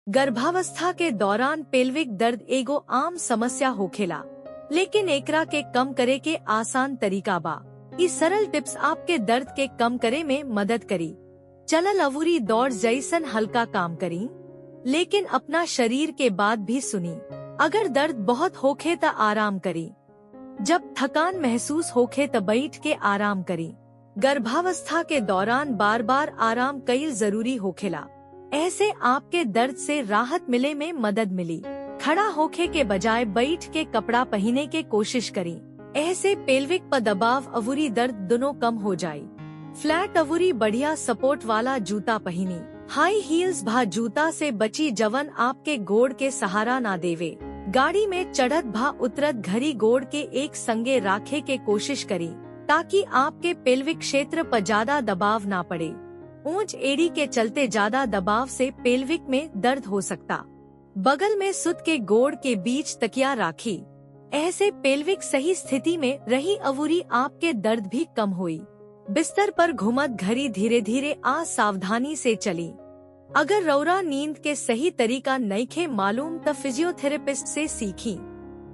गर्भावस्था के दौरान पेल्विक दर्द एगो आम समस्या होखेला, लेकिन एकरा के कम करे के आसान तरीका बा। ई सरल टिप्स आपके दर्द के कम करे में मदद करी। चलल अवूरी दौड़ जैसन हल्का काम करी, लेकिन अपना शरीर के बात भी सुनी। अगर दर्द बहुत होखे त आराम करी। जब थकान महसूस होखे त बैठ के आराम करी। गर्भावस्था के दौरान बार बार आराम कईल जरूरी होखेला। ऐसे आपके दर्द से राहत मिले में मदद मिली। खड़ा होखे के बजाय बैठ के कपड़ा पहने के कोशिश करी। ऐसे पेल्विक पर दबाव अवूरी दर्द दोनों कम हो जाये। फ्लैट अवूरी बढ़िया सपोर्ट वाला जूता पहनी। हाई हील्स भा जूता से बची जवन आपके गोड़ के सहारा ना देवे। गाड़ी में चढ़त भा उतरत घड़ी गोड़ के एक संगे राखे के कोशिश करी, ताकि आपके पेल्विक क्षेत्र पर ज्यादा दबाव ना पड़े। ऊंच एड़ी के चलते ज्यादा दबाव से पेल्विक में दर्द हो सकता। बगल में सुत के गोड़ के बीच तकिया राखी। ऐसे पेल्विक सही स्थिति में रही अवूरी आपके दर्द भी कम हुई। बिस्तर पर घुमत घड़ी धीरे धीरे आ सावधानी से चली। अगर रौरा नींद के सही तरीका नइखे मालूम त फिजियोथेरेपिस्ट से सीखी।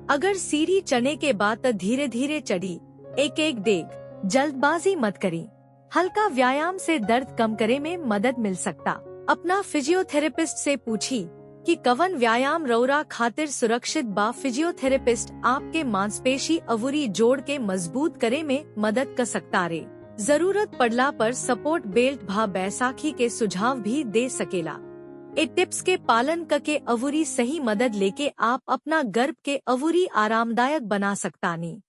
अगर सीढ़ी चढ़ने के बाद धीरे धीरे चढ़ी, एक एक डेग। जल्दबाजी मत करी। हल्का व्यायाम से दर्द कम करे में मदद मिल सकता। अपना फिजियोथेरेपिस्ट से पूछी कि कवन व्यायाम रौरा खातिर सुरक्षित बा। फिजियोथेरेपिस्ट आपके मांसपेशी अवूरी जोड़ के मजबूत करे में मदद कर सकता रे। जरूरत पड़ला पर सपोर्ट बेल्ट भा बैसाखी के सुझाव भी दे सकेला। ए टिप्स के पालन करके अवूरी सही मदद लेके आप अपना गर्भ के अवूरी आरामदायक बना सकता नी।